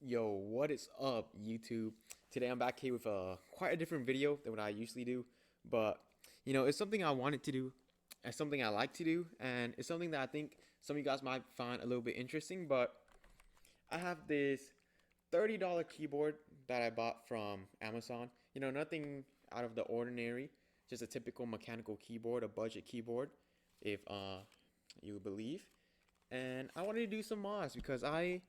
Yo, what is up, YouTube? Today I'm back here with quite a different video than what I usually do, but it's something I wanted to do, it's something I like to do, and it's something that I think some of you guys might find a little bit interesting. But I have this $30 keyboard that I bought from Amazon. Nothing out of the ordinary, just a typical mechanical keyboard, a budget keyboard, if you believe. And I wanted to do some mods because I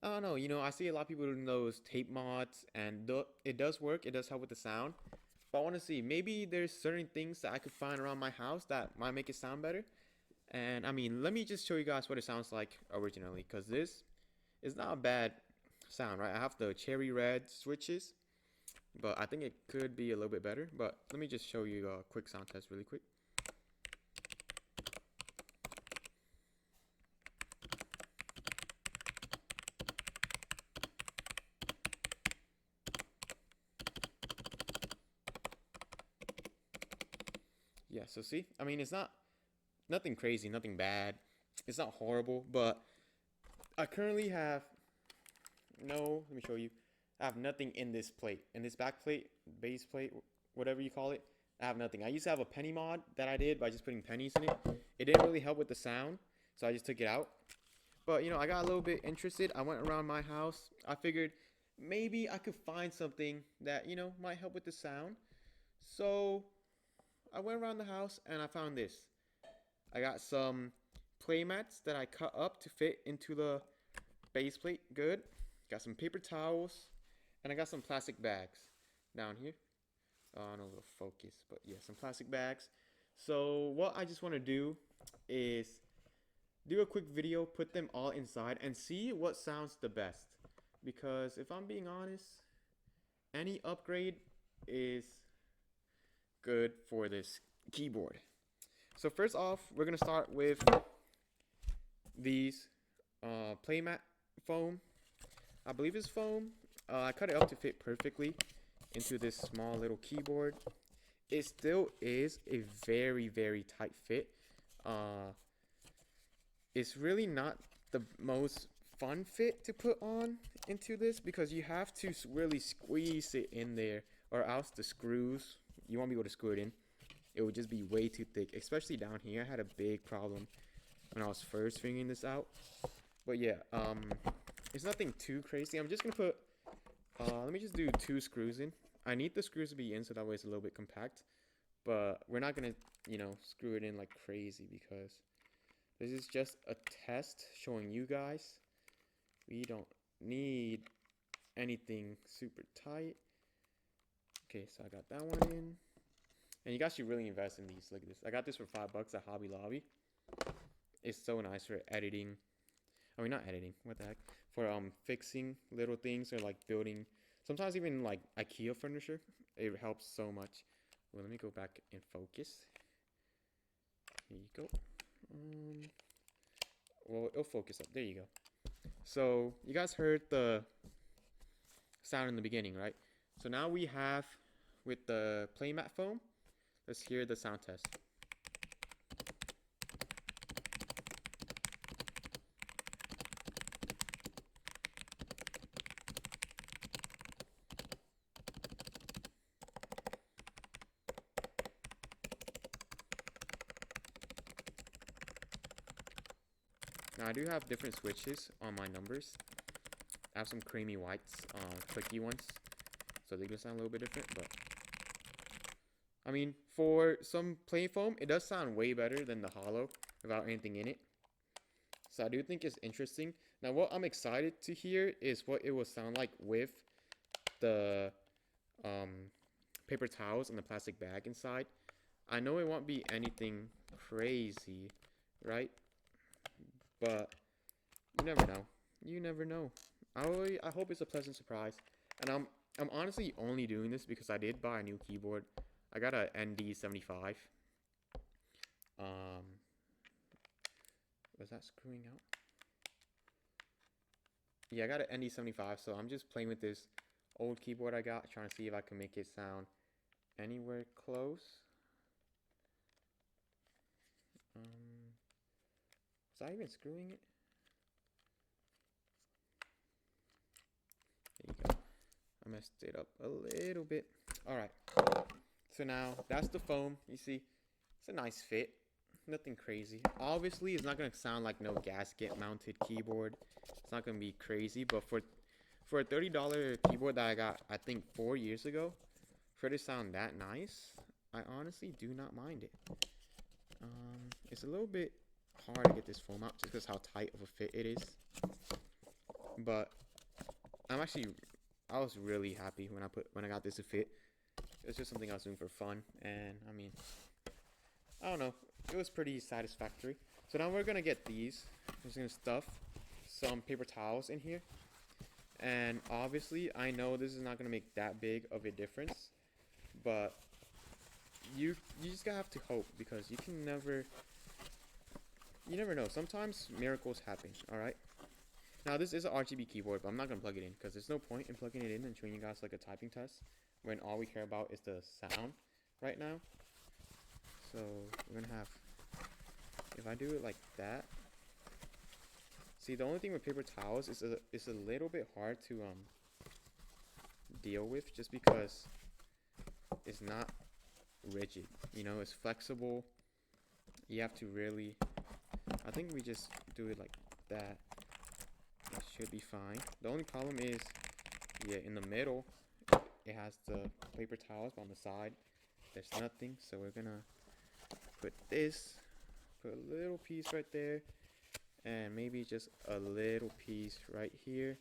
don't know, I see a lot of people doing those tape mods, and it does work. It does help with the sound. But I want to see, maybe there's certain things that I could find around my house that might make it sound better. And I mean, let me just show you guys what it sounds like originally, because this is not a bad sound, right? I have the cherry red switches, but I think it could be a little bit better. But let me just show you a quick sound test really quick. Yeah, so see, I mean, it's not nothing crazy, nothing bad. It's not horrible, but I currently have no, let me show you. I have nothing in this plate. In this back plate, base plate, whatever you call it, I have nothing. I used to have a penny mod that I did by just putting pennies in it. It didn't really help with the sound, so I just took it out. But, I got a little bit interested. I went around my house. I figured maybe I could find something that, might help with the sound. So I went around the house and I found this. I got some play mats that I cut up to fit into the base plate. Good. Got some paper towels, and I got some plastic bags down here. I don't know if it'll focus, but yeah, some plastic bags. So what I just want to do is do a quick video, put them all inside, and see what sounds the best. Because if I'm being honest, any upgrade is good for this keyboard. So first off, we're gonna start with these playmat foam. I believe it's foam. I cut it up to fit perfectly into this small little keyboard. It still is a very, very tight fit. It's really not the most fun fit to put on into this because you have to really squeeze it in there, or else the screws, you won't be able to screw it in. It would just be way too thick, especially down here. I had a big problem when I was first figuring this out. But yeah, it's nothing too crazy. I'm just gonna put, let me just do 2 screws in. I need the screws to be in so that way it's a little bit compact. But we're not gonna, screw it in like crazy because this is just a test showing you guys. We don't need anything super tight. Okay, so I got that one in. And you guys should really invest in these. Look at this. I got this for $5 at Hobby Lobby. It's so nice for editing. I mean, not editing. What the heck? For fixing little things or like building. Sometimes even like IKEA furniture. It helps so much. Well, let me go back and focus. Here you go. Well, it'll focus up. There you go. So you guys heard the sound in the beginning, right? So now we have with the playmat foam. Let's hear the sound test. Now I do have different switches on my numbers. I have some creamy whites, clicky ones, so they can sound a little bit different, but I mean, for some plain foam, it does sound way better than the hollow without anything in it. So I do think it's interesting. Now what I'm excited to hear is what it will sound like with the paper towels and the plastic bag inside. I know it won't be anything crazy, right? But you never know. You never know. I hope it's a pleasant surprise. And I'm honestly only doing this because I did buy a new keyboard. I got a ND75. Was that screwing out? Yeah, I got an ND75, so I'm just playing with this old keyboard I got, trying to see if I can make it sound anywhere close. Was I even screwing it? messed it up a little bit. All right. So now that's the foam. You see, it's a nice fit. Nothing crazy. Obviously, it's not gonna sound like no gasket mounted keyboard. It's not gonna be crazy, but for a $30 keyboard that I got, I think 4 years ago, for it to sound that nice, I honestly do not mind it. It's a little bit hard to get this foam out just because how tight of a fit it is. But I was really happy when I got this to fit. It's just something I was doing for fun, and I mean, I don't know, it was pretty satisfactory. So now we're gonna get these. We're just gonna stuff some paper towels in here, and obviously I know this is not gonna make that big of a difference, but you just gotta have to hope, because you never know. Sometimes miracles happen. All right. Now this is an RGB keyboard, but I'm not gonna plug it in because there's no point in plugging it in and showing you guys like a typing test when all we care about is the sound right now. So we're gonna have, if I do it like that. See, the only thing with paper towels is it's a little bit hard to deal with, just because it's not rigid. You know, it's flexible. You have to really, I think we just do it like that. It should be fine. The only problem is, yeah, in the middle, it has the paper towels, but on the side, there's nothing. So we're gonna put a little piece right there, and maybe just a little piece right here.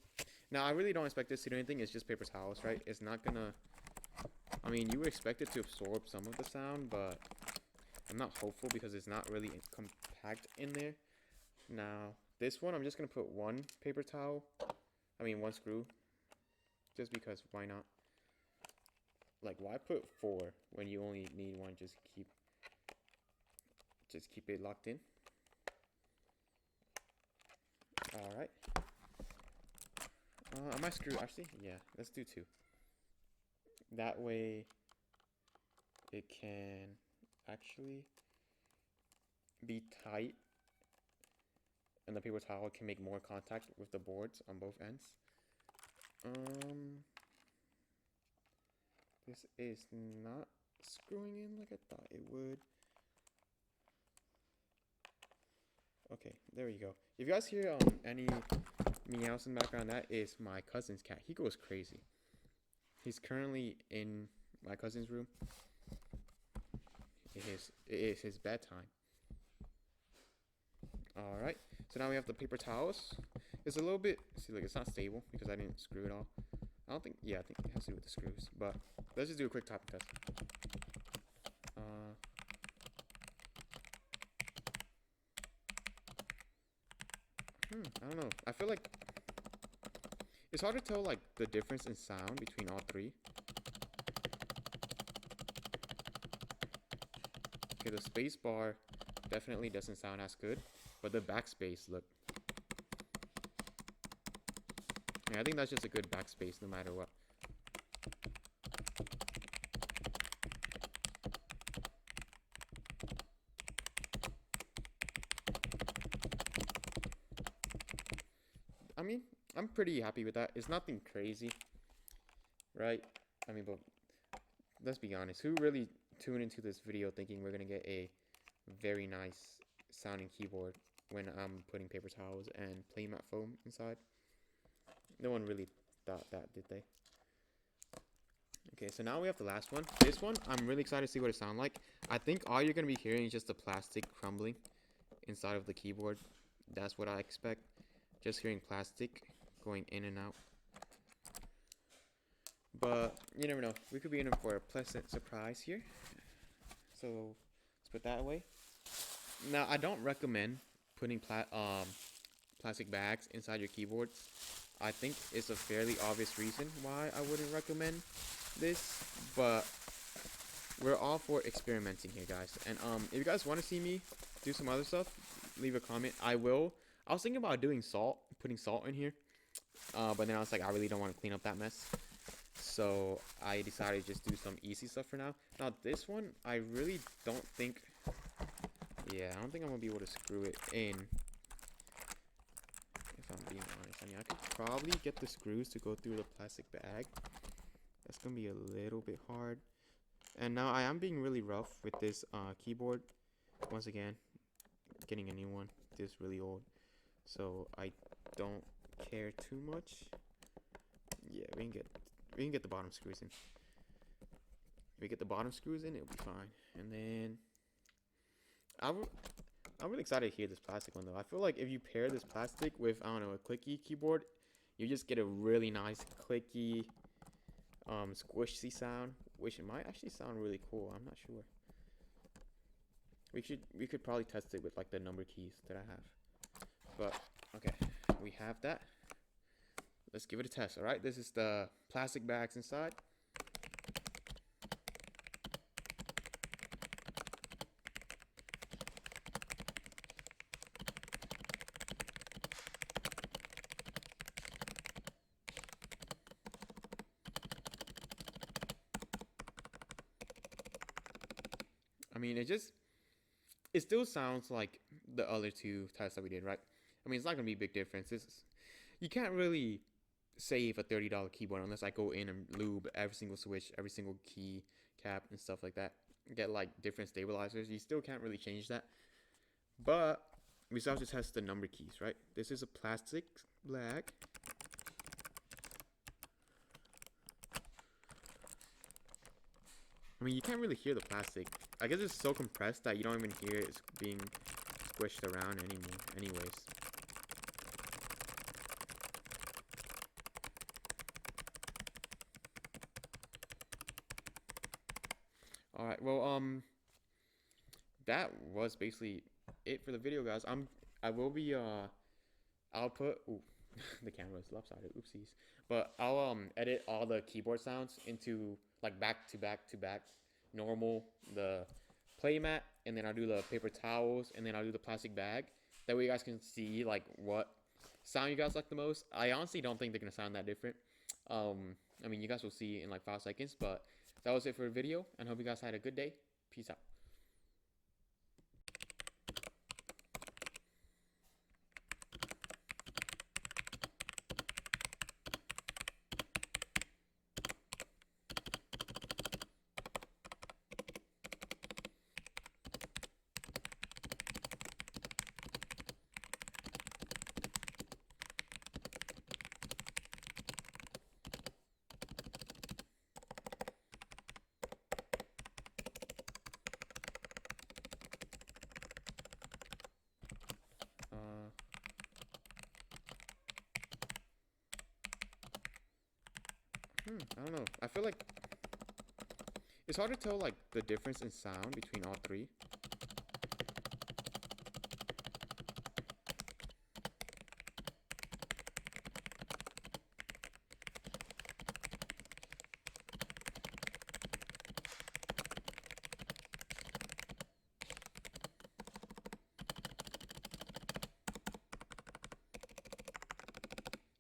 Now, I really don't expect this to do anything. It's just paper towels, right? It's not gonna, I mean, you would expect it to absorb some of the sound, but I'm not hopeful because it's not really compact in there. Now, this one, I'm just gonna put one one screw, just because why not? Like, why put 4 when you only need one? Just keep it locked in. All right. I might screw, actually, yeah, let's do 2. That way it can actually be tight, and the paper towel can make more contact with the boards on both ends. This is not screwing in like I thought it would. Okay, there we go. If you guys hear any meows in the background, that is my cousin's cat. He goes crazy. He's currently in my cousin's room. It is his bedtime. All right. So now we have the paper towels. It's a little bit, see, like, it's not stable because I didn't screw it all. I think it has to do with the screws. But let's just do a quick typing test. I don't know. I feel like it's hard to tell like the difference in sound between all 3. Okay, the space bar definitely doesn't sound as good, but the backspace, look. Yeah, I think that's just a good backspace no matter what. I mean, I'm pretty happy with that. It's nothing crazy, right? I mean, but let's be honest. Who really tuned into this video thinking we're gonna get a very nice sounding keyboard when I'm putting paper towels and playmat foam inside? No one really thought that, did they? Okay, so now we have the last one. This one, I'm really excited to see what it sounds like. I think all you're gonna be hearing is just the plastic crumbling inside of the keyboard. That's what I expect. Just hearing plastic going in and out. But you never know. We could be in for a pleasant surprise here. So let's put that away. Now, I don't recommend putting plastic bags inside your keyboards. I think it's a fairly obvious reason why I wouldn't recommend this, but we're all for experimenting here, guys. And if you guys want to see me do some other stuff, leave a comment. I will. I was thinking about doing putting salt in here, but then I was like, I really don't want to clean up that mess. So I decided to just do some easy stuff for now. Now this one, I really don't think, I don't think I'm going to be able to screw it in. If I'm being honest, I mean, I could probably get the screws to go through the plastic bag. That's gonna be a little bit hard. And now I am being really rough with this keyboard. Once again, getting a new one. This is really old, so I don't care too much. Yeah, we can get the bottom screws in. If we get the bottom screws in, it'll be fine. And then I'm really excited to hear this plastic one though. I feel like if you pair this plastic with, I don't know, a clicky keyboard, you just get a really nice clicky squishy sound, which might actually sound really cool. I'm not sure. We could probably test it with like the number keys that I have. But okay, we have that. Let's give it a test. All right, this is the plastic bags inside. I mean, it still sounds like the other two tests that we did, right? I mean, it's not gonna be a big difference. You can't really save a $30 keyboard unless I go in and lube every single switch, every single key cap and stuff like that. Get like different stabilizers. You still can't really change that. But we still have to test the number keys, right? This is a plastic bag. I mean, you can't really hear the plastic. I guess it's so compressed that you don't even hear it being squished around anymore. Anyways. All right. Well, that was basically it for the video, guys. I will be I'll put ooh, the camera is lopsided. Oopsies. But I'll edit all the keyboard sounds into like back to back to back normal, the playmat, and then I'll do the paper towels, and then I'll do the plastic bag. That way you guys can see like what sound you guys like the most. I honestly don't think they're gonna sound that different. I mean, you guys will see in like 5 seconds, but that was it for the video, and hope you guys had a good day. Peace out. I don't know. I feel like it's hard to tell like the difference in sound between all three.